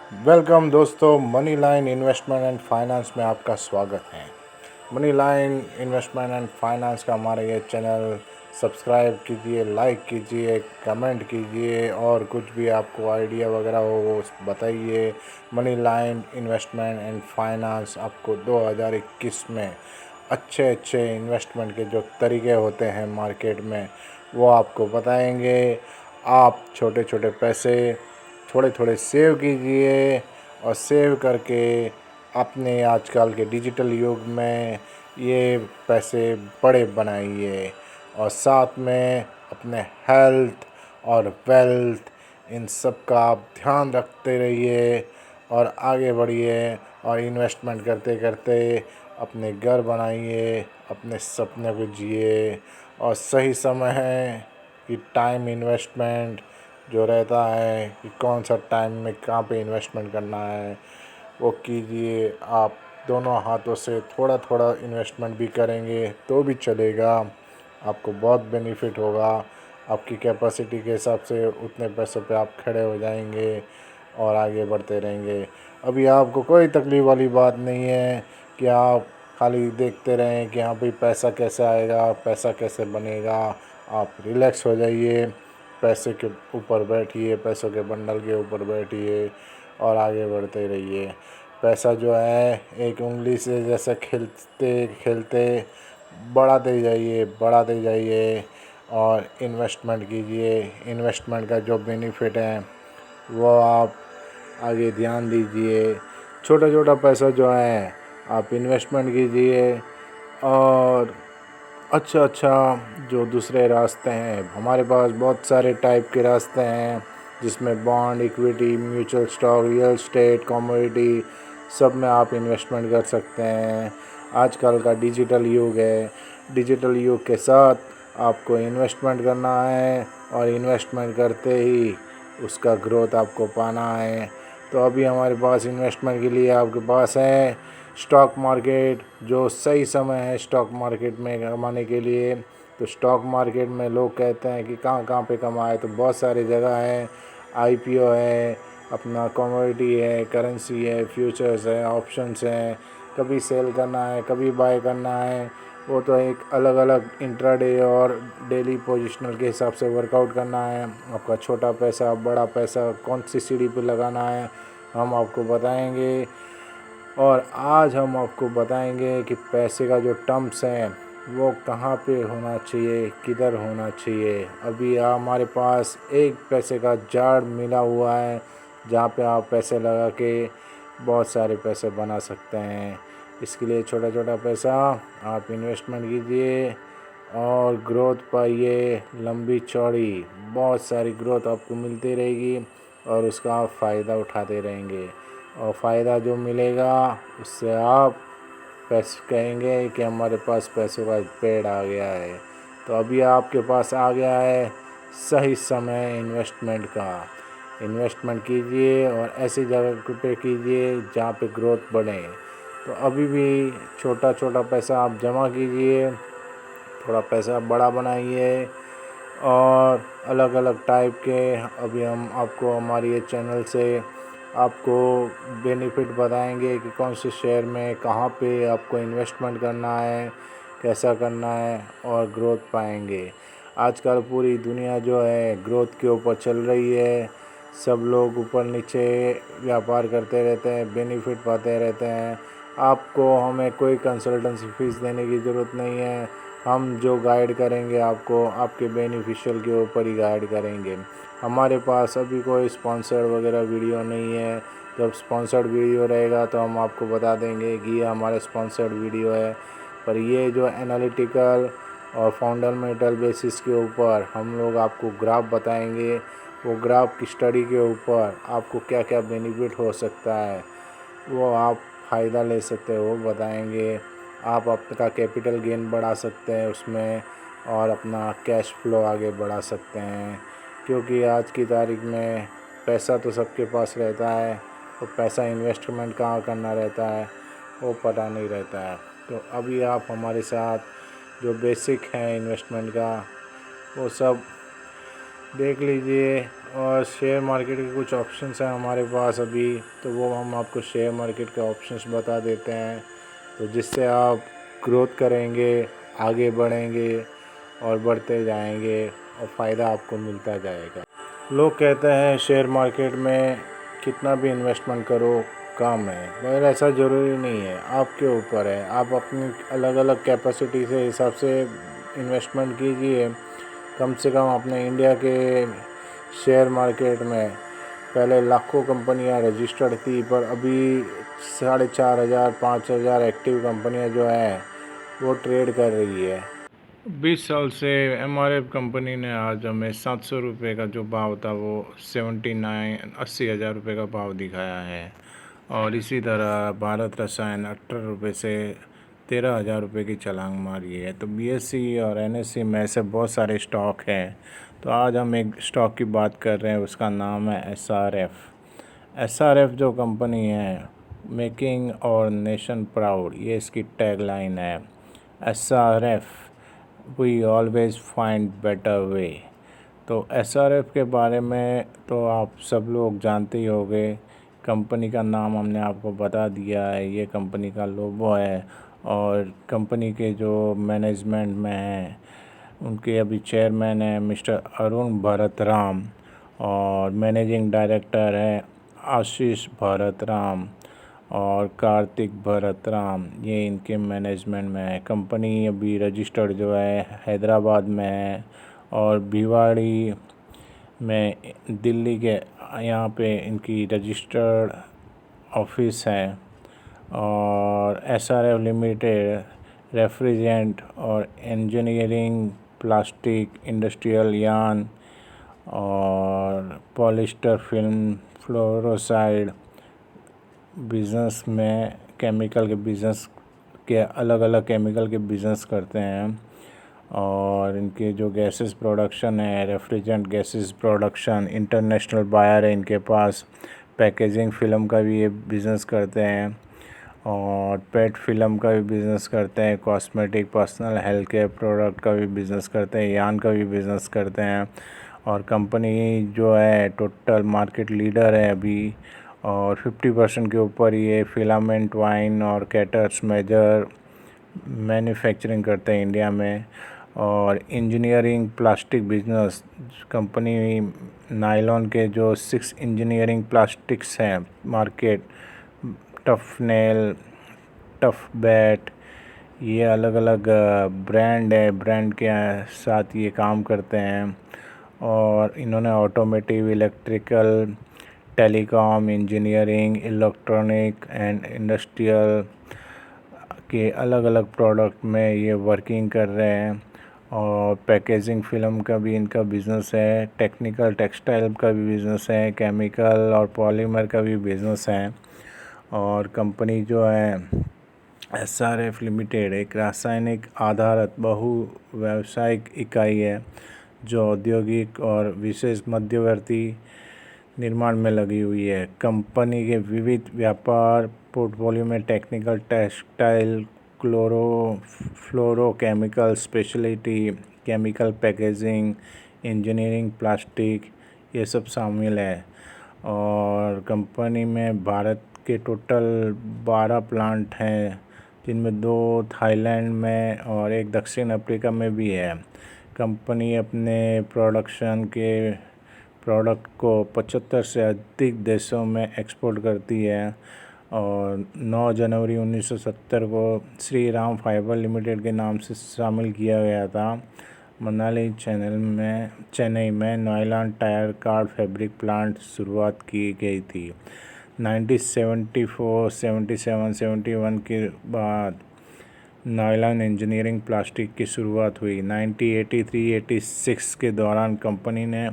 Welcome दोस्तों, money line investment and finance में आपका स्वागत है। Money line investment and finance का हमारा ये चैनल सब्सक्राइब कीजिए, लाइक कीजिए, कमेंट कीजिए और कुछ भी आपको आइडिया वगैरह हो वो बताइए। Money line investment and finance आपको 2021 में अच्छे इन्वेस्टमेंट के जो तरीके होते हैं मार्केट में वो आपको बताएंगे। आप छोटे छोटे पैसे थोड़े थोड़े सेव कीजिए और सेव करके अपने आजकल के डिजिटल युग में ये पैसे बड़े बनाइए और साथ में अपने हेल्थ और वेल्थ इन सब का आप ध्यान रखते रहिए और आगे बढ़िए और इन्वेस्टमेंट करते करते अपने घर बनाइए, अपने सपने को जिए। और सही समय है कि टाइम इन्वेस्टमेंट जो रहता है कि कौन सा टाइम में कहाँ पे इन्वेस्टमेंट करना है वो कीजिए। आप दोनों हाथों से थोड़ा थोड़ा इन्वेस्टमेंट भी करेंगे तो भी चलेगा, आपको बहुत बेनिफिट होगा। आपकी कैपेसिटी के हिसाब से उतने पैसों पे आप खड़े हो जाएंगे और आगे बढ़ते रहेंगे। अभी आपको कोई तकलीफ़ वाली बात नहीं है कि आप खाली देखते रहें कि हाँ भाई पैसा कैसे आएगा, पैसा कैसे बनेगा। आप रिलैक्स हो जाइए, पैसे के ऊपर बैठिए, पैसों के बंडल के ऊपर बैठिए और आगे बढ़ते रहिए। पैसा जो है एक उंगली से जैसे खेलते खेलते बढ़ाते जाइए और इन्वेस्टमेंट कीजिए। इन्वेस्टमेंट का जो बेनिफिट है वो आप आगे ध्यान दीजिए। छोटा छोटा पैसा जो है आप इन्वेस्टमेंट कीजिए और अच्छा जो दूसरे रास्ते हैं, हमारे पास बहुत सारे टाइप के रास्ते हैं जिसमें bond, equity, mutual stock, real estate, commodity सब में आप इन्वेस्टमेंट कर सकते हैं। आजकल का डिजिटल युग है, डिजिटल युग के साथ आपको इन्वेस्टमेंट करना है और इन्वेस्टमेंट करते ही उसका ग्रोथ आपको पाना है। तो अभी हमारे पास इन्वेस्टमेंट के लिए आपके पास है स्टॉक मार्केट, जो सही समय है स्टॉक मार्केट में कमाने के लिए। तो स्टॉक मार्केट में लोग कहते हैं कि कहाँ कहाँ पे कमाए, तो बहुत सारी जगह है। आईपीओ है, अपना कमोडिटी है, करेंसी है, फ्यूचर्स है, ऑप्शंस हैं। कभी सेल करना है, कभी बाय करना है, वो तो एक अलग अलग इंट्राडे और डेली पोजिशनल के हिसाब से वर्कआउट करना है। आपका छोटा पैसा बड़ा पैसा कौन सी सीढ़ी पे लगाना है हम आपको बताएंगे। और आज हम आपको बताएंगे कि पैसे का जो टर्म्स हैं वो कहाँ पे होना चाहिए, किधर होना चाहिए। अभी हमारे पास एक पैसे का जाड़ मिला हुआ है जहाँ पे आप पैसे लगा के बहुत सारे पैसे बना सकते हैं। इसके लिए छोटा छोटा पैसा आप इन्वेस्टमेंट कीजिए और ग्रोथ पाइए लंबी चौड़ी। बहुत सारी ग्रोथ आपको मिलती रहेगी और उसका आप फ़ायदा उठाते रहेंगे और फ़ायदा जो मिलेगा उससे आप पैसे कहेंगे कि हमारे पास पैसों का पेड़ आ गया है। तो अभी आपके पास आ गया है सही समय इन्वेस्टमेंट का। इन्वेस्टमेंट कीजिए और ऐसी जगह पे कीजिए जहाँ पे ग्रोथ बढ़े। तो अभी भी छोटा छोटा पैसा आप जमा कीजिए, थोड़ा पैसा बड़ा बनाइए और अलग अलग टाइप के अभी हम आपको हमारी ये चैनल से आपको बेनिफिट बताएंगे कि कौन से शेयर में कहाँ पे आपको इन्वेस्टमेंट करना है, कैसा करना है और ग्रोथ पाएंगे। आजकल पूरी दुनिया जो है ग्रोथ के ऊपर चल रही है। सब लोग ऊपर नीचे व्यापार करते रहते हैं, बेनिफिट पाते रहते हैं। आपको हमें कोई कंसल्टेंसी फ़ीस देने की ज़रूरत नहीं है। हम जो गाइड करेंगे आपको आपके बेनिफिशियल के ऊपर ही गाइड करेंगे। हमारे पास अभी कोई स्पॉन्सर्ड वगैरह वीडियो नहीं है। जब स्पॉन्सर्ड वीडियो रहेगा तो हम आपको बता देंगे कि ये हमारा स्पॉन्सर्ड वीडियो है। पर ये जो एनालिटिकल और फंडामेंटल बेसिस के ऊपर हम लोग आपको ग्राफ बताएंगे, वो ग्राफ की स्टडी के ऊपर आपको क्या क्या बेनिफिट हो सकता है वो आप फ़ायदा ले सकते हो वो बताएंगे। आप आपका कैपिटल गेन बढ़ा सकते हैं उसमें और अपना कैश फ्लो आगे बढ़ा सकते हैं। क्योंकि आज की तारीख में पैसा तो सबके पास रहता है और पैसा इन्वेस्टमेंट कहाँ करना रहता है वो पता नहीं रहता है। तो अभी आप हमारे साथ जो बेसिक है इन्वेस्टमेंट का वो सब देख लीजिए और शेयर मार्केट के कुछ ऑप्शंस हैं हमारे पास अभी, तो वो हम आपको शेयर मार्केट के ऑप्शंस बता देते हैं, तो जिससे आप ग्रोथ करेंगे, आगे बढ़ेंगे और बढ़ते जाएंगे और फ़ायदा आपको मिलता जाएगा। लोग कहते हैं शेयर मार्केट में कितना भी इन्वेस्टमेंट करो कम है, पर ऐसा ज़रूरी नहीं है, आपके ऊपर है। आप अपनी अलग अलग कैपेसिटी से हिसाब से इन्वेस्टमेंट कीजिए। कम से कम अपने इंडिया के शेयर मार्केट में पहले लाखों कंपनियां रजिस्टर्ड थी, पर अभी 4,500 5,000 एक्टिव कंपनियां जो हैं वो ट्रेड कर रही है। 20 साल से MRF कंपनी ने आज हमें 700 रुपये का जो भाव था वो 80,000 रुपये का भाव दिखाया है। और इसी तरह भारत रसायन 18 रुपये से 13,000 रुपये की छलांग मारी है। तो BSE और NSE में ऐसे बहुत सारे स्टॉक हैं। तो आज हम एक स्टॉक की बात कर रहे हैं, उसका नाम है SRF जो कंपनी है, मेकिंग और नेशन प्राउड, ये इसकी टैगलाइन है। SRF we always find better way. तो SRF के बारे में तो आप सब लोग जानते ही होंगे। कंपनी का नाम हमने आपको बता दिया है, ये कंपनी का लोगो है। और कंपनी के जो मैनेजमेंट में हैं उनके अभी चेयरमैन हैं मिस्टर अरुण भरत राम, और मैनेजिंग डायरेक्टर है आशीष भरत राम और कार्तिक भरत राम, ये इनके मैनेजमेंट में है। कंपनी अभी रजिस्टर्ड जो है हैदराबाद में है और भिवाड़ी में दिल्ली के यहाँ पे इनकी रजिस्टर्ड ऑफिस है। और SRF लिमिटेड रेफ्रिजरेंट और इंजीनियरिंग, प्लास्टिक, इंडस्ट्रियल यार्न और पॉलिस्टर फिल्म, फ्लोरोसाइड बिज़नेस में केमिकल के बिज़नेस के अलग अलग केमिकल के बिज़नेस करते हैं। और इनके जो गैसेस प्रोडक्शन है, refrigerant gases production, international buyer है इनके पास। पैकेजिंग फ़िल्म का भी ये बिज़नेस करते हैं और पेट फिल्म का भी बिज़नेस करते हैं। Cosmetic, personal health care product का भी बिज़नेस करते हैं। यार्न का भी बिज़नेस करते हैं। और कंपनी जो है टोटल मार्केट लीडर है अभी, और 50% के ऊपर ये फिलामेंट वाइन और कैटर्स मेजर मैन्युफैक्चरिंग करते हैं इंडिया में। और engineering plastic business company, nylon के जो 6 इंजीनियरिंग प्लास्टिक्स हैं market, tough nail, tough bat, ये अलग अलग ब्रांड है, ब्रांड के साथ ये काम करते हैं। और इन्होंने automotive, electrical, telecom, engineering, electronic and industrial के अलग अलग प्रोडक्ट में ये वर्किंग कर रहे हैं। और पैकेजिंग फ़िल्म का भी इनका बिज़नेस है, टेक्निकल टेक्सटाइल का भी बिज़नेस है, केमिकल और पॉलीमर का भी बिज़नेस है। और कंपनी जो है SRF लिमिटेड एक रासायनिक आधारित बहु व्यावसायिक इकाई है जो औद्योगिक और विशेष मध्यवर्ती निर्माण में लगी हुई है। कंपनी के विविध व्यापार पोर्टफोलियो में technical textile, fluorochemical speciality, chemical packaging, engineering, plastic, ये सब शामिल है। और कंपनी में भारत के टोटल 12 प्लांट हैं, जिनमें 2 थाईलैंड में और एक दक्षिण अफ्रीका में भी है। कंपनी अपने प्रोडक्ट को 75 से अधिक देशों में एक्सपोर्ट करती है। और 9 जनवरी 1970 को श्रीराम फाइबर लिमिटेड के नाम से शामिल किया गया था। मनाली चेन्नई में nylon tyre card fabric plant शुरुआत की गई थी। 1974, 77, 71 के बाद नायलॉन इंजीनियरिंग प्लास्टिक की शुरुआत हुई। 1983-86 के दौरान कंपनी ने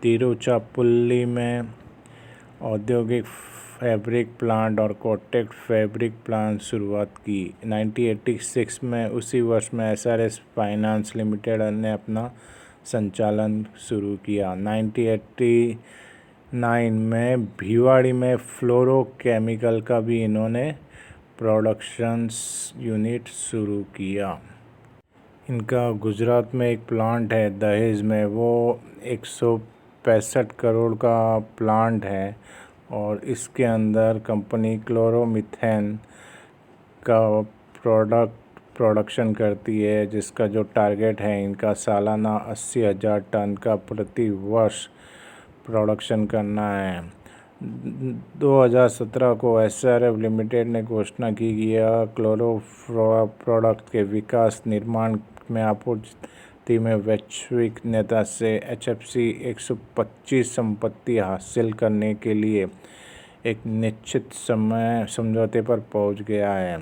तिरुचिरापल्ली में औद्योगिक फैब्रिक प्लांट और कोटेड फैब्रिक प्लांट शुरुआत की। 1986 में उसी वर्ष में SRF फाइनेंस लिमिटेड ने अपना संचालन शुरू किया। 1989 में भिवाड़ी में फ्लोरोकेमिकल का भी इन्होंने प्रोडक्शन यूनिट शुरू किया। इनका गुजरात में एक प्लांट है दहेज में, वो 65 करोड़ का प्लांट है और इसके अंदर कंपनी क्लोरोमीथेन का प्रोडक्शन करती है, जिसका जो टारगेट है इनका सालाना 80,000 टन का प्रति वर्ष प्रोडक्शन करना है। 2017 को SRF लिमिटेड ने घोषणा की कि यह क्लोरो प्रोडक्ट के विकास, निर्माण में आपूर्ति में वैश्विक नेता से HFC 125 संपत्ति हासिल करने के लिए एक निश्चित समझौते पर पहुंच गया है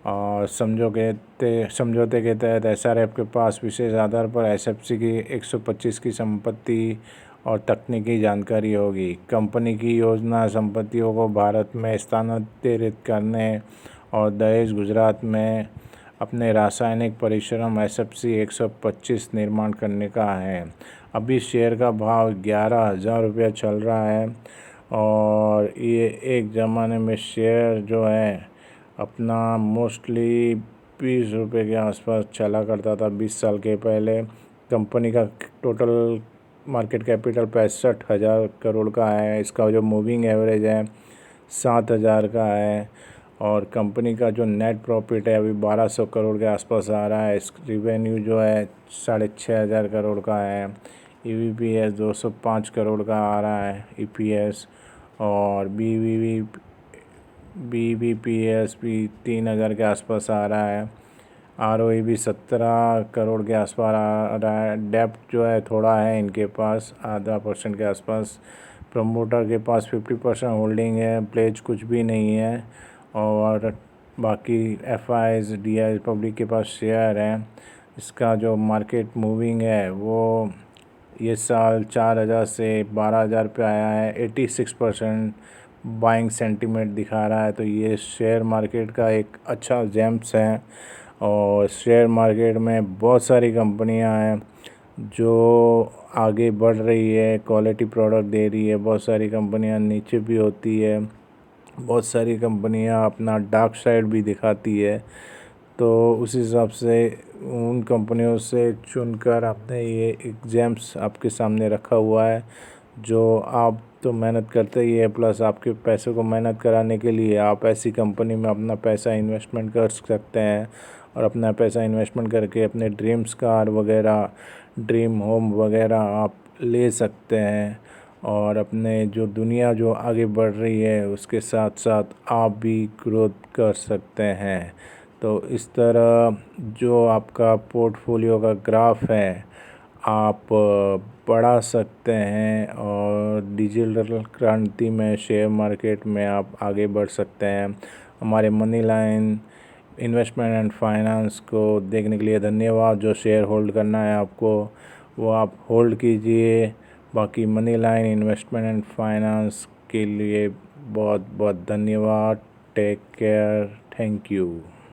और समझौते के तहत SRF के पास विशेष आधार पर HFC की 125 की संपत्ति और तकनीकी जानकारी होगी। कंपनी की योजना संपत्तियों को भारत में स्थानांतरित करने और दहेज, गुजरात में अपने रासायनिक परिश्रम SFC 125 निर्माण करने का है। अभी शेयर का भाव 11,000 रुपया चल रहा है और ये एक ज़माने में शेयर जो है अपना मोस्टली 20 रुपये के आसपास चला करता था 20 साल के पहले। कंपनी का टोटल मार्केट कैपिटल 65,000 करोड़ का है। इसका जो मूविंग एवरेज है 7,000 का है और कंपनी का जो नेट प्रॉफिट है अभी 1,200 करोड़ के आसपास आ रहा है। रिवेन्यू जो है 6,500 करोड़ का है। EVPS 205 करोड़ का आ रहा है EPS और BVPS भी 3,000 के आसपास आ रहा है। ROE भी 17 करोड़ के आसपास आ रहा है। डेप्ट जो है थोड़ा है इनके पास, 0.5% के आसपास। प्रमोटर के पास 50% होल्डिंग है, प्लेज कुछ भी नहीं है और बाकी FIs, DIs पब्लिक के पास शेयर है। इसका जो मार्केट मूविंग है वो ये साल 4,000 से 12,000 पे आया है। 86% बाइंग सेंटीमेंट दिखा रहा है। तो ये शेयर मार्केट का एक अच्छा जेम्स है और शेयर मार्केट में बहुत सारी कंपनियां हैं जो आगे बढ़ रही है, क्वालिटी प्रोडक्ट दे रही है। बहुत सारी कंपनियां नीचे भी होती है, बहुत सारी कंपनियां अपना डार्क साइड भी दिखाती है। तो उस हिसाब से उन कंपनियों से चुनकर आपने ये एक जेम्स आपके सामने रखा हुआ है। जो आप तो मेहनत करते ही है, प्लस आपके पैसे को मेहनत कराने के लिए आप ऐसी कंपनी में अपना पैसा इन्वेस्टमेंट कर सकते हैं और अपना पैसा इन्वेस्टमेंट करके अपने ड्रीम्स कार वगैरह, ड्रीम होम वगैरह आप ले सकते हैं और अपने जो दुनिया जो आगे बढ़ रही है उसके साथ साथ आप भी ग्रोथ कर सकते हैं। तो इस तरह जो आपका पोर्टफोलियो का ग्राफ है आप बढ़ा सकते हैं और डिजिटल क्रांति में शेयर मार्केट में आप आगे बढ़ सकते हैं। हमारे money line investment and finance को देखने के लिए धन्यवाद। जो शेयर होल्ड करना है आपको वो आप होल्ड कीजिए। बाकी money line investment and finance के लिए बहुत बहुत धन्यवाद। Take care, thank you.